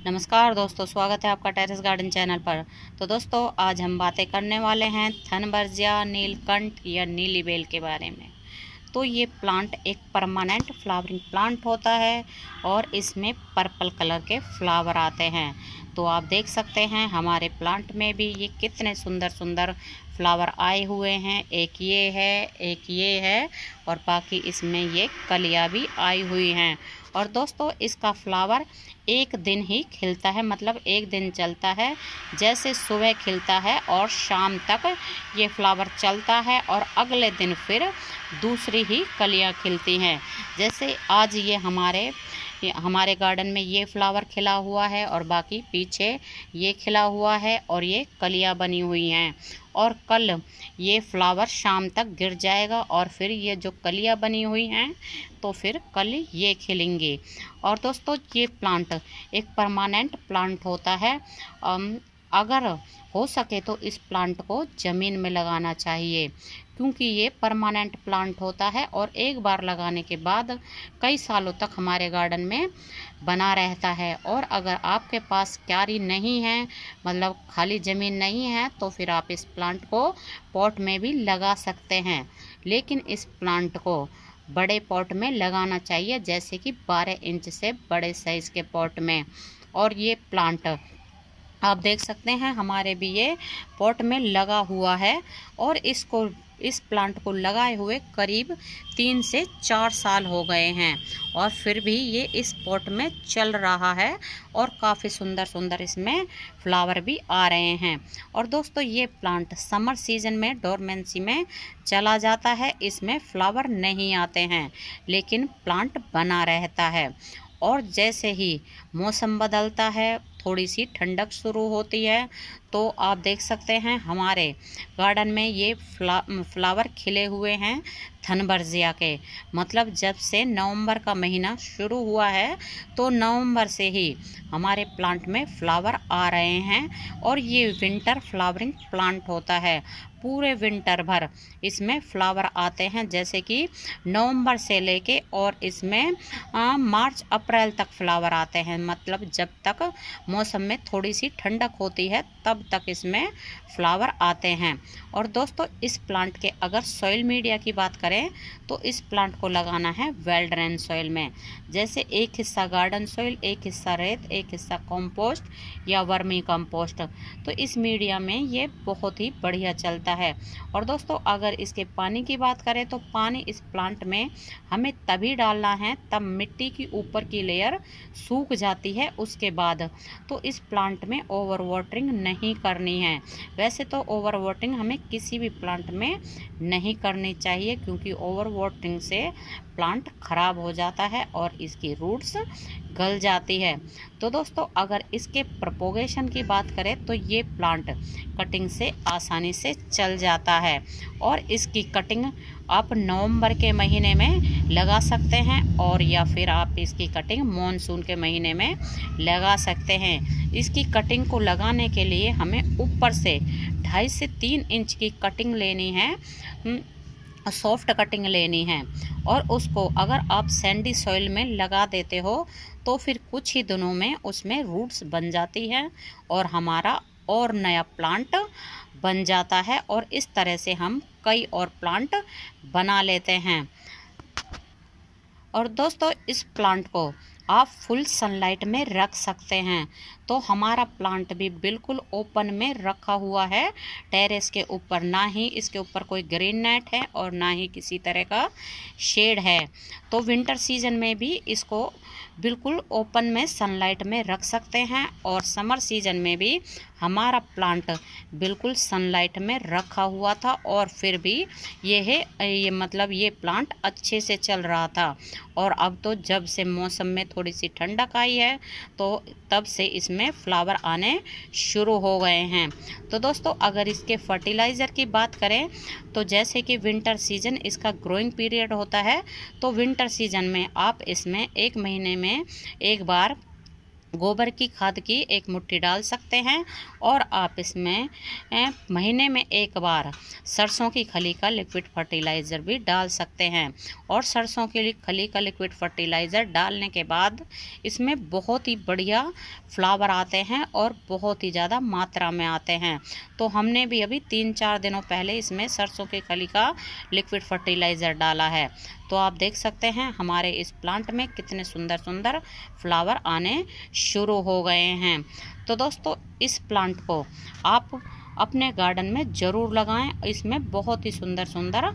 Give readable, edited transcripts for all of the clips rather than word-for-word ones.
नमस्कार दोस्तों, स्वागत है आपका टेरेस गार्डन चैनल पर। तो दोस्तों, आज हम बातें करने वाले हैं थनबर्जिया नीलकंठ या नीली बेल के बारे में। तो ये प्लांट एक परमानेंट फ्लावरिंग प्लांट होता है और इसमें पर्पल कलर के फ्लावर आते हैं। तो आप देख सकते हैं हमारे प्लांट में भी ये कितने सुंदर सुंदर फ्लावर आए हुए हैं। एक ये है और बाकी इसमें ये कलियां भी आई हुई हैं। और दोस्तों, इसका फ्लावर एक दिन ही खिलता है, मतलब एक दिन चलता है। जैसे सुबह खिलता है और शाम तक ये फ्लावर चलता है और अगले दिन फिर दूसरी ही कलियां खिलती हैं। जैसे आज ये हमारे गार्डन में ये फ्लावर खिला हुआ है और बाकी पीछे ये खिला हुआ है और ये कलियां बनी हुई हैं। और कल ये फ्लावर शाम तक गिर जाएगा और फिर ये जो कलियां बनी हुई हैं तो फिर कल ये खिलेंगे। और दोस्तों, ये प्लांट एक परमानेंट प्लांट होता है। अगर हो सके तो इस प्लांट को ज़मीन में लगाना चाहिए, क्योंकि ये परमानेंट प्लांट होता है और एक बार लगाने के बाद कई सालों तक हमारे गार्डन में बना रहता है। और अगर आपके पास क्यारी नहीं है, मतलब खाली ज़मीन नहीं है, तो फिर आप इस प्लांट को पॉट में भी लगा सकते हैं। लेकिन इस प्लांट को बड़े पॉट में लगाना चाहिए, जैसे कि 12 इंच से बड़े साइज़ के पॉट में। और ये प्लांट आप देख सकते हैं हमारे भी ये पॉट में लगा हुआ है और इस प्लांट को लगाए हुए करीब 3 से 4 साल हो गए हैं और फिर भी ये इस पॉट में चल रहा है और काफ़ी सुंदर सुंदर इसमें फ्लावर भी आ रहे हैं। और दोस्तों, ये प्लांट समर सीजन में डोरमेंसी में चला जाता है, इसमें फ्लावर नहीं आते हैं लेकिन प्लांट बना रहता है। और जैसे ही मौसम बदलता है, थोड़ी सी ठंडक शुरू होती है, तो आप देख सकते हैं हमारे गार्डन में ये फ्लावर खिले हुए हैं थनबर्जिया के। मतलब जब से नवंबर का महीना शुरू हुआ है तो नवंबर से ही हमारे प्लांट में फ्लावर आ रहे हैं। और ये विंटर फ्लावरिंग प्लांट होता है, पूरे विंटर भर इसमें फ्लावर आते हैं। जैसे कि नवंबर से लेके और इसमें मार्च अप्रैल तक फ्लावर आते हैं, मतलब जब तक मौसम में थोड़ी सी ठंडक होती है तब तक इसमें फ्लावर आते हैं। और दोस्तों, इस प्लांट के अगर सॉइल मीडिया की बात करें तो इस प्लांट को लगाना है वेल ड्रेन सॉइल में। जैसे एक हिस्सा गार्डन सॉइल, एक हिस्सा रेत, एक हिस्सा कंपोस्ट या वर्मी कंपोस्ट। तो इस मीडिया में ये बहुत ही बढ़िया चलता है। और दोस्तों, अगर इसके पानी की बात करें तो पानी इस प्लांट में हमें तभी डालना है तब मिट्टी की ऊपर की लेयर सूख जाती है उसके बाद। तो इस प्लांट में ओवर वाटरिंग नहीं करनी है। वैसे तो ओवर वाटरिंग हमें किसी भी प्लांट में नहीं करनी चाहिए, क्योंकि ओवर वाटरिंग से प्लांट खराब हो जाता है और इसकी रूट्स गल जाती है। तो दोस्तों, अगर इसके प्रोपोगेशन की बात करें तो ये प्लांट कटिंग से आसानी से चल जाता है और इसकी कटिंग आप नवंबर के महीने में लगा सकते हैं और या फिर आप इसकी कटिंग मॉनसून के महीने में लगा सकते हैं। इसकी कटिंग को लगाने के लिए हमें ऊपर से 2.5 से 3 इंच की कटिंग लेनी है, सॉफ्ट कटिंग लेनी है। और उसको अगर आप सैंडी सॉइल में लगा देते हो तो फिर कुछ ही दिनों में उसमें रूट्स बन जाती है और हमारा और नया प्लांट बन जाता है। और इस तरह से हम कई और प्लांट बना लेते हैं। और दोस्तों, इस प्लांट को आप फुल सनलाइट में रख सकते हैं। तो हमारा प्लांट भी बिल्कुल ओपन में रखा हुआ है टेरेस के ऊपर, ना ही इसके ऊपर कोई ग्रीन नेट है और ना ही किसी तरह का शेड है। तो विंटर सीजन में भी इसको बिल्कुल ओपन में सनलाइट में रख सकते हैं और समर सीजन में भी हमारा प्लांट बिल्कुल सनलाइट में रखा हुआ था और फिर भी ये प्लांट अच्छे से चल रहा था। और अब तो जब से मौसम में थोड़ी सी ठंडक आई है तो तब से इसमें फ्लावर आने शुरू हो गए हैं। तो दोस्तों, अगर इसके फर्टिलाइज़र की बात करें तो जैसे कि विंटर सीजन इसका ग्रोइंग पीरियड होता है, तो विंटर सीजन में आप इसमें 1 महीने में एक बार गोबर की खाद की एक मुट्ठी डाल सकते हैं और आप इसमें महीने में एक बार सरसों की खली का लिक्विड फर्टिलाइज़र भी डाल सकते हैं। और सरसों की खली का लिक्विड फर्टिलाइज़र डालने के बाद इसमें बहुत ही बढ़िया फ्लावर आते हैं और बहुत ही ज़्यादा मात्रा में आते हैं। तो हमने भी अभी 3-4 दिनों पहले इसमें सरसों की खली का लिक्विड फर्टिलाइज़र डाला है। तो आप देख सकते हैं हमारे इस प्लांट में कितने सुंदर सुंदर फ्लावर आने शुरू हो गए हैं। तो दोस्तों इस प्लांट को आप अपने गार्डन में ज़रूर लगाएं, इसमें बहुत ही सुंदर सुंदर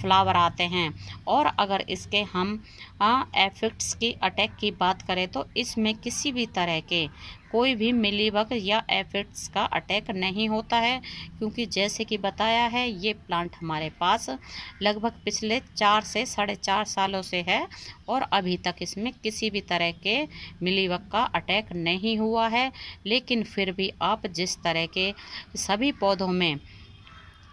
फ्लावर आते हैं। और अगर इसके हम एफिड्स की अटैक की बात करें तो इसमें किसी भी तरह के कोई भी मिलीबग या एफिड्स का अटैक नहीं होता है, क्योंकि जैसे कि बताया है ये प्लांट हमारे पास लगभग पिछले 4 से 4.5 सालों से है और अभी तक इसमें किसी भी तरह के मिलीबग का अटैक नहीं हुआ है। लेकिन फिर भी आप जिस तरह के सभी पौधों में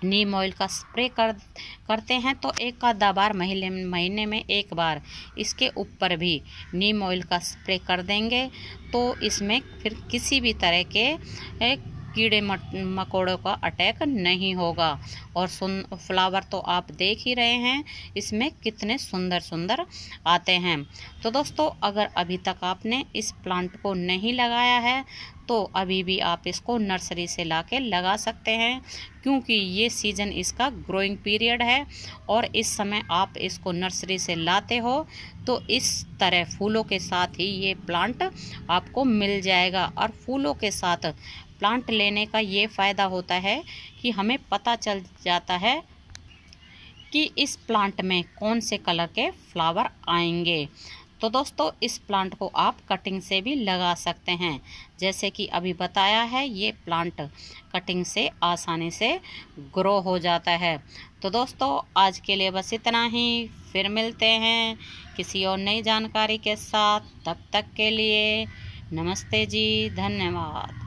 नीम ऑयल का स्प्रे करते हैं तो एक आधा बार महीने में एक बार इसके ऊपर भी नीम ऑयल का स्प्रे कर देंगे तो इसमें फिर किसी भी तरह के कीड़े मकोड़ों का अटैक नहीं होगा। और फ्लावर तो आप देख ही रहे हैं इसमें कितने सुंदर सुंदर आते हैं। तो दोस्तों अगर अभी तक आपने इस प्लांट को नहीं लगाया है तो अभी भी आप इसको नर्सरी से लाके लगा सकते हैं, क्योंकि ये सीज़न इसका ग्रोइंग पीरियड है और इस समय आप इसको नर्सरी से लाते हो तो इस तरह फूलों के साथ ही ये प्लांट आपको मिल जाएगा। और फूलों के साथ प्लांट लेने का ये फ़ायदा होता है कि हमें पता चल जाता है कि इस प्लांट में कौन से कलर के फ्लावर आएंगे। तो दोस्तों इस प्लांट को आप कटिंग से भी लगा सकते हैं, जैसे कि अभी बताया है ये प्लांट कटिंग से आसानी से ग्रो हो जाता है। तो दोस्तों आज के लिए बस इतना ही, फिर मिलते हैं किसी और नई जानकारी के साथ। तब तक के लिए नमस्ते जी, धन्यवाद।